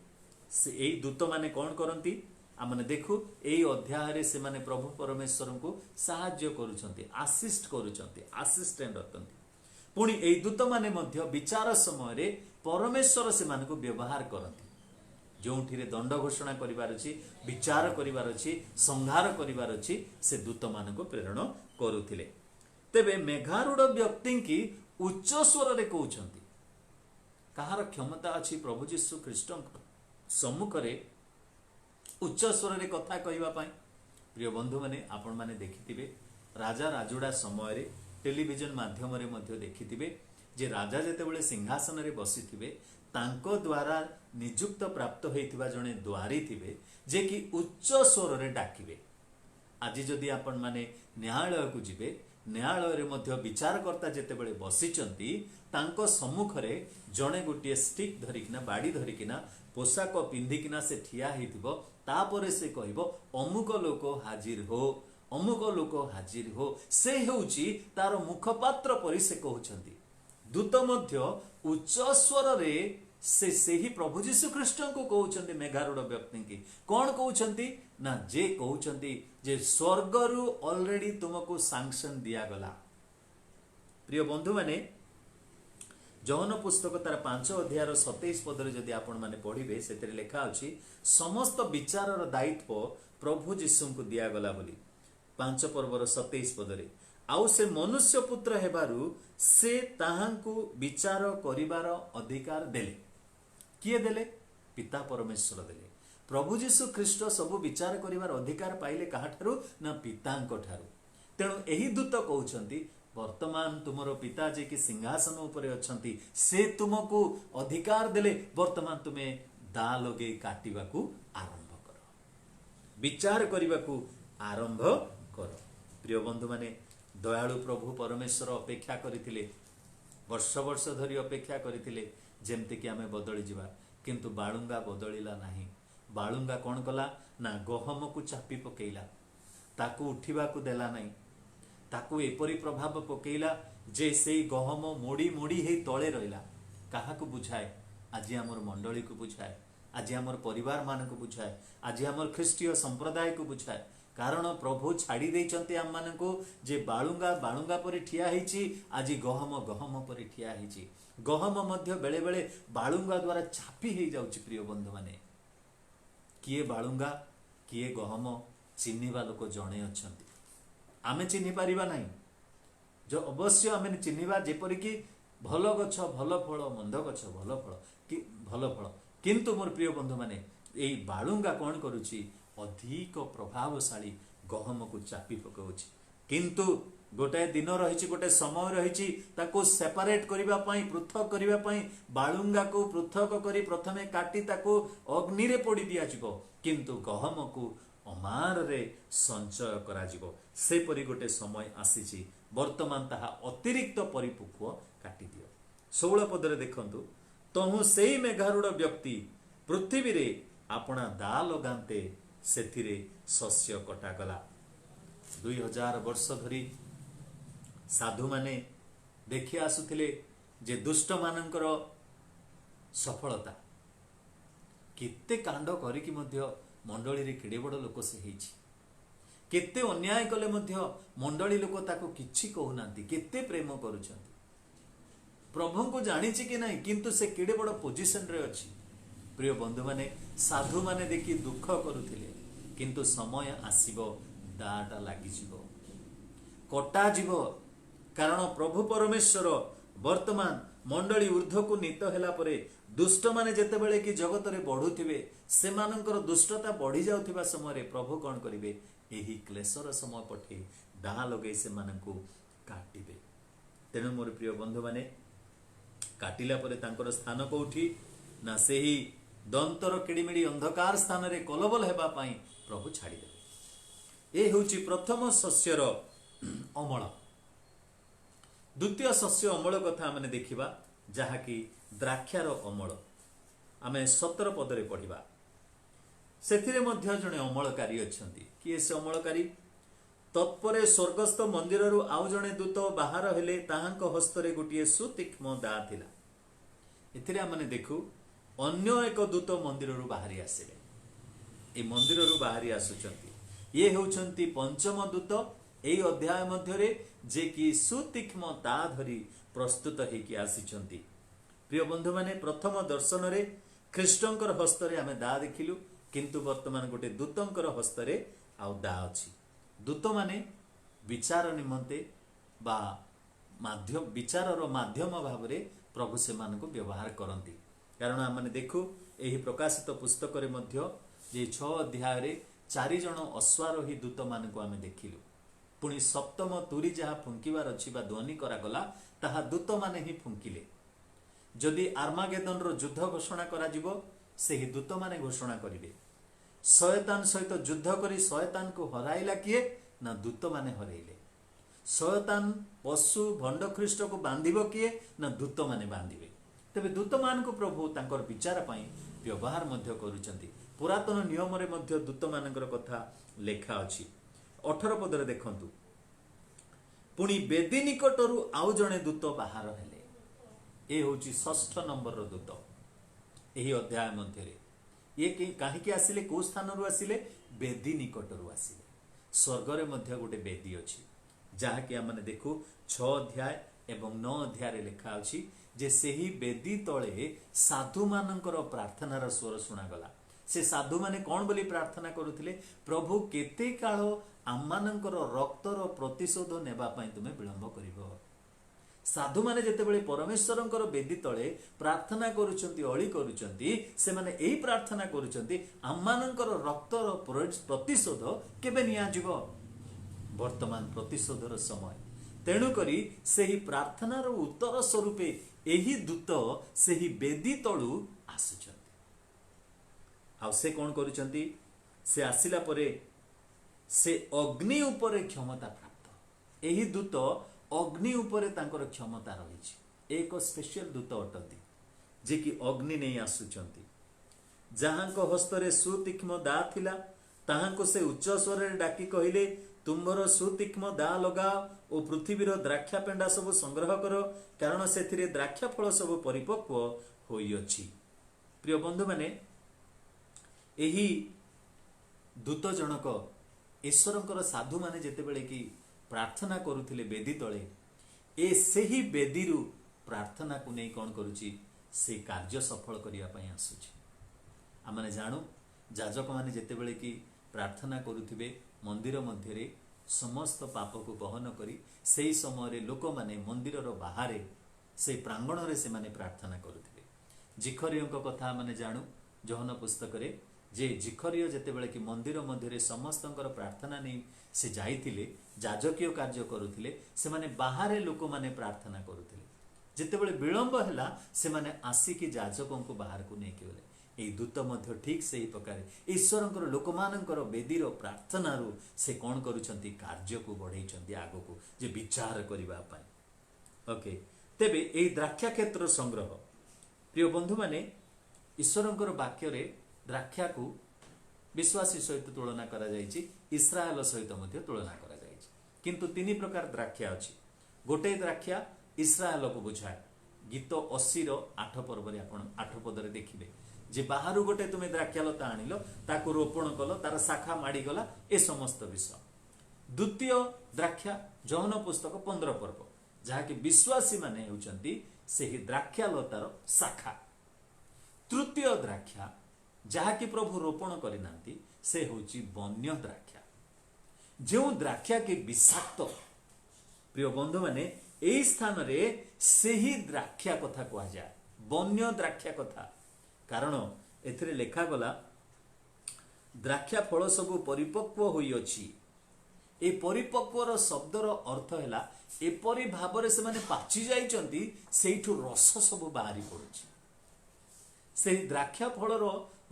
से एई दूत माने कोन करंती आमने देखु एई अध्याय रे से माने प्रभु परमेश्वर को साहाय्य करूछंती, आसिस्ट करूछंती, असिस्टेंट अतंती। पुणी एई दूत माने मध्य विचार समय रे परमेश्वर से मान को व्यवहार करती, जोठिरे दंड घोषणा करिवार अछि, विचार करिवार अछि, संहार करिवार अछि, से दूत मान को प्रेरण करूथिले। तेबे मेघारूढ़ व्यक्ति की उच्च स्वर रे कहउछंती, कहार क्षमता अछि प्रभु यीशु ख्रीष्ट सम्मुख रे उच्च स्वर रे कथा कहवा पाई। प्रिय बंधु माने आपण माने देखिथिबे राजा राजुड़ा समय रे टेलीविजन माध्यम रे मध्य देखिथिबे जे राजा जेतेबेले सिंहासन रे बसिथिबे तांको द्वारा नियुक्त प्राप्त होइथिबा जणे द्वारी थिबे जे कि उच्च स्वर रे डाकिबे। आज जदि आपण माने न्यायालय को जिबे, न्यायालय रे मध्य विचारकर्ता जेतेबेले बसिचंती तांको सम्मुख रे जणे गोटिए स्टिक धरिकिना, बाड़ी धरिकिना, पोशाक पिंधिकिना से ठिया हेतिबो, तापरे से कहइबो अमुक लोक हाजिर हो, अमुक लोक हाजिर हो, से हेउची तार मुखपात्र परि से कहउछंती। दूत मध्य उच्च स्वर रे से ही प्रभु यीशु ख्रीष्ट को कहउछंती मेघारूढ़ व्यक्ति की। कौन कहउछंती ना जे कहउछंती जे स्वर्ग रु ऑलरेडी तुमको सैंक्शन दिया गला। प्रिय बंधु माने जौन पुस्तक तार 5 अध्याय 27 पदरे जदि आपण माने पढ़िबे सेतरे लेखा अछि समस्त विचारर दायित्व प्रभु यीशु को दिया गला बोली। 5 पर्वर 27 पदरे आउ से मनुष्य पुत्र हेबारु से ताहांकु विचार करिवार अधिकार देले। किए देले? पिता परमेश्वर देले। प्रभु यीशु ख्रीष्ट सब विचार करिवार अधिकार पाइले काहाठारु ना पितांको ठारु। तेणु एही दूत कहउछंती वर्तमान तुमरो पिता जे कि सिंहासन उपरे अछंती से तुमको अधिकार देले, वर्तमान तुमे दा लगे काटिबाकू आरंभ कर, विचार करिबाकू आरंभ कर। प्रिय बंधु माने दयालु प्रभु परमेश्वर अपेक्षा करिथिले, वर्ष वर्ष धरी अपेक्षा करिथिले जेमते कि आमे बदली जिबा, किंतु बाळुंगा बदलिला नाही। बाळुंगा कोन कला ना गहम को चापी पकेइला, ताकू उठिबाकू देला नाही, ताकू एपरी प्रभाव पकेइला जे सेई गहम मोड़ी मोड़ी हे तळे रहिला। काहाकू बुझाए? आज आमर मंडली को बुझाए, आज आमर परिवार मान को बुझाए, आज आमर ख्रीष्टीय संप्रदाय को बुझाए। कारण प्रभु छाड़ी देइचंती आम मान को जे बाळुंगा बाळुंगा परि ठिया हेछि, आज गहम गहम परि ठिया हेछि। गहम मध्य बेले बेले बाळुंगा द्वारा चापी हे जाउछि। प्रिय बंधु माने किए बाळुंगा किए गहम चिन्हिबा लोक जणे अछंती। आमे चिन्हि पारिबा नाही, जो अवश्य आमे चिन्हिबा जेपरि कि भल गछ भल फल, मंद गछ भल फल कि भल फल। किंतु मोर प्रिय बंधु माने एई बाळुंगा कोन करूछि? अधिक प्रभावशाली गहम को चापी पकाउछि। किंतु गोटे दिन रही, गोटे समय रही, ताको सेपरेट करिबा पई, पृथक करिबा पई बाळुंगा को पृथक करी प्रथमे काटी ताको अग्नि रे पड़ी दिया जिवो, किंतु गहम को अमार रे संचय करा जिवो। से परि गोटे समय आसीछि, वर्तमान ताहा अतिरिक्त परिपक्व काटी दियो। 16 पदरे देखंतु, तहु सेई मेघारूढ़ व्यक्ति पृथ्वी रे आपणा दा लगान्ते सेथिरे शस्य कटागला। 2000 वर्ष धरी साधु माने देखि आसुथिले जे दुष्ट मानकर सफलता, केते कांड करिकि मध्य मंडली रे केडे बड़ लोक से हेछि, केते अन्याय कले मध्य मंडली लोक ताको किछि कहउनांती, केते प्रेम करूछंती, प्रभु को जानिछि कि नहीं, किंतु से केडे बड़ पोजीशन रे अछि। प्रिय बंधु माने साधु माने देखि दुख करुथिले, किंतु समय आसीबो दाटा लागि जिवो, कटा जिवो। कारण प्रभु परमेश्वर वर्तमान मंडली ऊर्ध्व को नीत हेला परे दुष्ट माने जेते बेले कि जगत रे बढ़ुथिबे, सेमानकर दुष्टता बढ़ी जाउथिबा समय रे प्रभु कोन करिवे? एही क्लेशर समय पठे दाह लगे से मानकू काटिबे। तेणु मोर प्रिय बंधु माने काटिला परे तांकर स्थान कोठी ना सेही दंतर किड़िमिड़ी अंधकार स्थान रे कलबल हेबा पाई प्रभु छाड़ी देबे। ए होउची प्रथम शस्यर अमल। द्वितीय शस्य अमल कथा आमने देखिबा, जहा कि द्राक्षार अमल। आमे 17 पदरे पढ़िबा, सेथिरे मध्य जणे अमलकारी अछंती। किए से अमलकारी? तत्परे स्वर्गस्थ मंदिर रु आउ जणे दूत बाहर हेले, ताहांक हस्तरे गोटिए सुतीक्ष्म दा थिला। एथिरे आमने देखु अन्य एक दूत मंदिर रु बाहरी आसिले। ए मंदिर रु बाहरी आसुचंती। ये होउचंती पंचम दूत एई अध्याय मध्यरे जे कि सुतीक्ष्म दा धरी प्रस्तुत हेकि आसीचंती। प्रिय बंधु माने प्रथम दर्शन रे ख्रीष्टंकर हस्तरे आमे दा देखिलु, किंतु वर्तमान गोटे दूतंकर हस्तरे आउ दा अछि। दूत माने विचार निमंते बा माध्यम विचारर माध्यम भाव रे प्रभु से मानको व्यवहार करंती। कारण आमे देखु एही प्रकाशित पुस्तक रे मध्य जे 6 अध्याय रे 4 जण अश्वारोही दूत मानको आमे देखिलु। पुणी सप्तम तुरी जहा फुंकिबार अछि बा ध्वनि करा गला ताहा दूत माने ही फुंकिले। जदि आर्मागेदन रो युद्ध घोषणा करा जिवो सेही दूत माने घोषणा करिवे। शयतान सहित युद्ध करी शयतान को हराइला किए ना दूत माने हराइले। शयतान पशु भंड ख्रीष्ट को बांधिबो किए ना दूत माने बांधिबे। तबे दूत मान को प्रभु तांकर विचार पई व्यवहार मध्य करूचंती। पुरातन नियम रे मध्य दूत मानकर कथा लेखा अछि। 18 पदरे देखंतु, पुणी बेदी निकटरू आउ जणे दूत बाहर हेले। ए होची 6 नंबर रो दूत एही अध्याय मध्य रे। ये काहे आसिले, को स्थान रु आसिले? बेदी निकटरू आसिले। स्वर्ग रे मध्य गोटे बेदी अछि जहा कि आमने देखु 6 अध्याय एवं 9 अध्याय रे लेखा अछि जे सेही बेदी तळे साधु मानकर प्रार्थनार स्वर सुना गला। से साधु माने कौन बोली प्रार्थना करुथिले? प्रभु केते काल आमानकर रक्तर प्रतिशोध नेबा पई तुमे विलंब करिवो। साधु माने जेतेबेले परमेश्वरंकर बेदी तळे प्रार्थना करूचंती, अळी करूचंती, से माने एही प्रार्थना करूचंती आमानकर रक्तर प्रतिशोध केबे निया जिवो? वर्तमान प्रतिशोधर समय। तेणु करी सेही प्रार्थनार उत्तर स्वरूपे एही दूत सेही बेदी तळु आसुचंती। आ से कौन करूचंती? से आसिला परे से अग्नि उपरे क्षमता प्राप्त। एही दूत अग्नि उपरे तांकर क्षमता रही। एक स्पेशल दूत अटंती जे कि अग्नि नहीं आसुचंती। जहांको हस्तरे सुतीक्ष्म दा थिला ताहांको से उच्च स्वर रे डाकी कहिले, तुम्बर सुतीक्ष्म दा लगाओ ओ पृथ्वीर द्राक्षा पेंडा सब संग्रह करो, कारण सेथिरे द्राक्षा फल सब परिपक्व होई अछि। प्रिय बंधु माने एही दूत जनक ईश्वरंकर साधु माने जेतेबेले कि प्रार्थना करुथिले बेदी तळे, ए सेही बेदीरु प्रार्थना को नहीं कौन करुची? से कार्य सफल करिया पई आसुची। आमने जानू जाजक माने जेतेबेले कि प्रार्थना करुथिबे मंदिर मध्य रे समस्त पाप को बहन करी सेही समय रे लोक माने मंदिर रो बाहरे से प्रांगण रे से माने प्रार्थना करुथिबे। जिखरियों को कथा माने जानू जोहन पुस्तक रे जे जिखरियो जेतेबेले कि मंदिर मध्य रे समस्तंकर प्रार्थना नहीं से जाइथिले, जाजकीय कार्य करुथिले, से माने बाहरे लोक माने प्रार्थना करुथिले। जेतेबेले विलंब हैला से माने आसी कि जाजकों को बाहर को नहीं केले। एई दूत मध्य ठीक सेही प्रकार ईश्वरंकर लोकमानंकर बेदीर प्रार्थना रु से कौन करूचंती? कार्य को बढ़ाइचंती आगो को जे विचार करिबा पई। ओके, तेबे एई द्राक्षा क्षेत्र संग्रह प्रिय बंधु माने ईश्वरंकर वाक्य रे द्राक्षा को विश्वासी सहित तुलना करा जायछि, इस्राएल सहित मध्य तुलना करा जायछि। किंतु 3 प्रकार द्राक्षा अछि। गोटे द्राक्षा इस्राएल को बुझाए। गीत 80 रो 8 पर्व रे आपण 8 पद रे देखिबे जे बाहरु गोटे तुमे द्राक्षा लता आनिलो, ताको रोपण कलो, तार शाखा माड़ी गला, ए समस्त विषय। द्वितीय द्राक्षा जौन पुस्तक 15 पर्व, जहा कि विश्वासी माने हेउचंती सेही द्राक्षा लतार शाखा। तृतीय द्राक्षा जहा कि प्रभु रोपण करिनांती से होची वन्य द्राक्षा। जो द्राक्षा के विषाक्त प्रिय बंधु माने एई स्थान रे सेही द्राक्षा कथा कहा जाए, वन्य द्राक्षा कथा। कारण एथिरे लेखा गला द्राक्षा फल सब परिपक्व होई अछि। ए परिपक्वर शब्दर अर्थ हैला एपरि भाबरे से माने पाची जाइचंती, सेइठु रस सब बाहरी पड़ुछि। सेही द्राक्षा फलर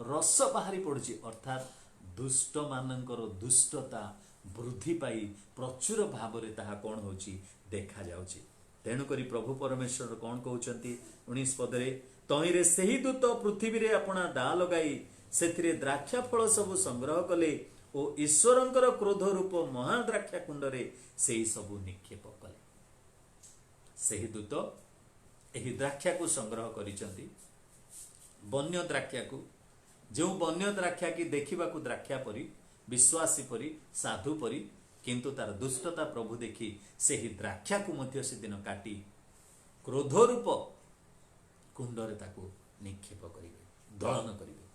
रस बाहरी पड़ुछि, अर्थात दुष्ट मानकर दुष्टता वृद्धि पाई प्रचुर भावरे ताहा कौन होछि देखा जाउछि। तेणु करी प्रभु परमेश्वर कौन कहउचंती 19 पदरे, तहिरे सेही दूत पृथ्वी रे अपना दा लगाई सेथिरे द्राक्षा फल सब संग्रह कले ओ ईश्वरंकर क्रोध रूप महा द्राक्षा कुंड रे सेही सब निक्षेप कले। सेही दूत एही द्राक्षा को संग्रह करिचंती, वन्य द्राक्षा को जो बन्य द्राक्षा की देखा द्राक्षा परी विश्वासी परी साधु परी किंतु तार दुष्टता प्रभु देखी से ही द्राक्षा को मध्य से दिन काटी क्रोध रूप कुंडरे ताकू निक्षेप करिवे दलन करिवे।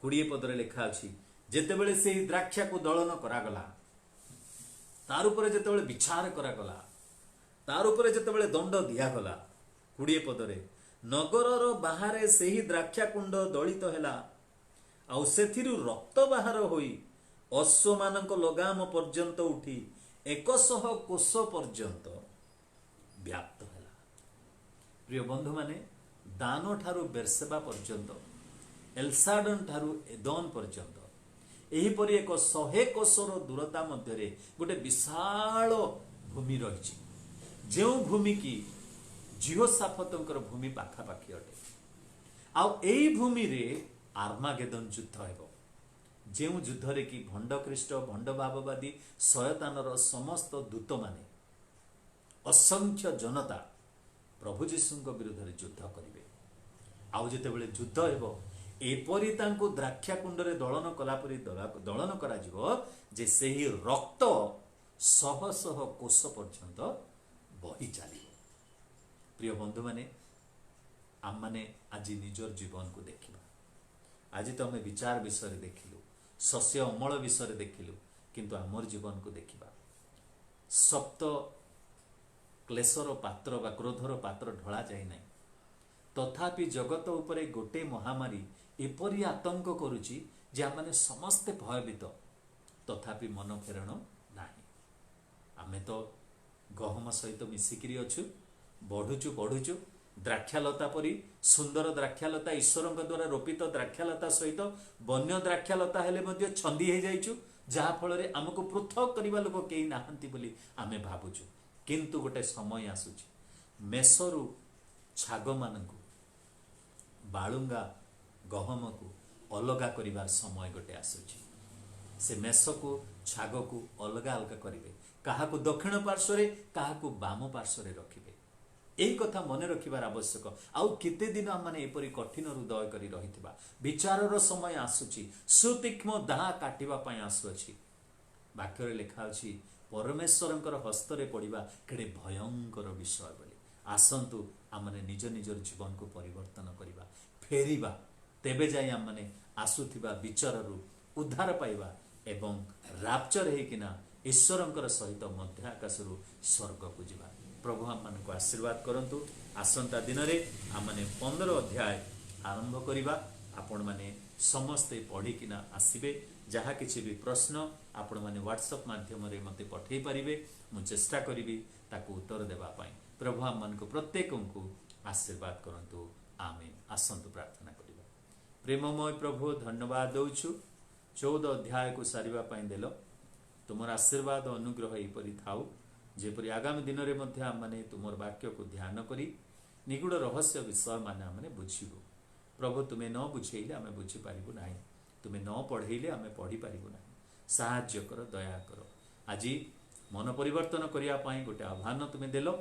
20 पदरे लिखा अछि जेतेबेले से ही द्राक्षा को दलन करागला तार उपरे जेतेबेले विचार करागला तार उपरे जेतेबेले दंड दियागला 20 पदरे नगरर बाहरे से ही द्राक्षा कुंड दलित हैला आउ सेथिरु रक्त बाहर होई अश्व मानक लगाम पर्यंत उठी 100 कोश पर्यंत व्याप्त हैला। प्रिय बंधु माने दानो ठारू बेरसेबा पर्यंत एलसाडन ठारू एदन पर्यंत एहीपरि एक 100 कोशर दूरता मध्य गोटे विशाल भूमि रही जो भूमि की जिहोशाफातंकर भूमि पाखापाखि अटे आउ एई भूमि रे आर्मागेदन युद्ध हेबो जो युद्ध रे कि भंड ख्रीष्ट भंड भाववादी शयतानर समस्त दूत माने असंख्य जनता प्रभु जीशुଙ୍କ विरुद्ध युद्ध करिवे आउ जेतेबेले युद्ध हेबो एपरि तांको द्राक्षा कुंडरे दलन कला परि दलन करा जिवो जे सेही रक्त शह शह कोश पर्यंत बही चलियो। प्रिय बंधु माने आम माने आज निजर जीवन को देखिबा आज तो आम विचार विषय देखिलु शस्य अमल विषय देखिलु किंतु आमर जीवन को देखिबा सप्त क्लेशर पात्र बा क्रोधर पात्र ढला जाए ना तथापि जगत उपरे गोटे महामारी एपरी आतंक करुची जे आमने समस्ते भयभीत तथापि मन फेरण नाही आमे तो गहम सहित मिसिकिरी अछु बढ़ुचु बढ़ुचु द्राक्षालता परी सुंदर द्राक्षालता ईश्वर द्वारा रोपित द्राक्षालता सहित बन्य द्राक्षालता हेले मध्य छंदी हो जाइछु जहा फल रे हमको पृथक करबा लोक केही नाहंती बोली आमे भाबुछु किंतु गोटे समय आसुची मेसरु छाग मानकु बालुंगा गहम को अलगा करिबार समय गोटे आसुची से मेस को छाग को अलगा अलगा करिवे काहाकु दक्षिण पार्श्व काहाकु बाम पार्श्व रखिबे यही कथा मन रखिबार आवश्यक आउ केते दिन माने एपरी कठिन हृदय करी रहिथिबा विचारर समय आसुची सुतीक्ष्म दाह काटिबा पई आसुची वाक्य लिखा अछि परमेश्वरंकर हस्तरे पड़िबा केडे भयंकर विषय बोली आसंतु आमने निज निजर जीवन को परिवर्तन करिबा फेरिबा तेबे जाई आमने आसुथिबा विचाररु उद्धार पाइबा एवं राप्चर हेकिना ईश्वरंकर सहित मध्य आकाशरु स्वर्ग को जिबा। प्रभु आम को आशीर्वाद करंतु आसंता दिन रे आमने 15 अध्याय आरंभ करिबा आपण माने समस्ते पढ़िकिना आसीबे जहा किछि भी प्रश्न आपण माने व्हाट्सएप माध्यम रे मते पठेई परिबे मु चेष्टा करिबी ताकू उत्तर देबा पई। प्रभु आम को प्रत्येक को आशीर्वाद करंतु आमेन। आसंतु प्रार्थना करिबा। प्रेममय प्रभु धन्यवाद दउछु 14 अध्याय को सारिबा पई देलो तुमर आशीर्वाद अनुग्रह एपरि थाउ जेपरि आगामी दिन रे मध्य आम माने तुमर वाक्य को ध्यान करी निगूढ़ रहस्य विषय माने आमने बुझिबो। प्रभु तुम्हें न बुझेइले आमे बुझी पारिबु नाही तुम्हें न पढ़ेइले आमे पढ़ी पारिबु नाही साहाय्य कर दया कर आज मन परिवर्तन करिया पाई गोटे आह्वान तुम्हें देलो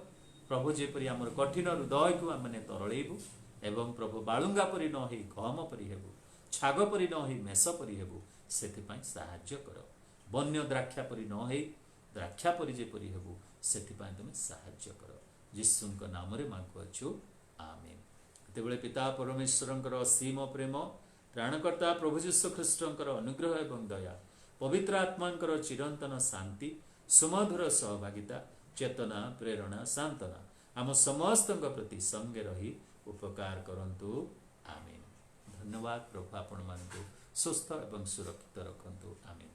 प्रभु जेपरि आमर कठिन हृदय को आमने तरळेबु एवं प्रभु बालुंगा परि न होई गहम परि हेबु छाग परि न होई मेष परि हेबु सेति पाई साहाय्य कर बन्य द्राक्षा परि न होई द्राक्षा परि जेपरि हेबु सेति पाई तुमे साहाय्य कर यीशुंक नाम रे मांगुअछु आमेन। तेबेले पिता परमेश्वरंकर असीम प्रेम त्राणकर्ता प्रभु यीशु ख्रीष्टंकर अनुग्रह एवं दया पवित्र आत्मांकर चिरंतन शांति सुमधुर सहभागिता चेतना प्रेरणा सांत्वना आम समस्तंक प्रति संगे रही उपकार करंतु आमेन। धन्यवाद प्रभु आपण मानकु सुस्थ एवं सुरक्षित रखंतु आमेन।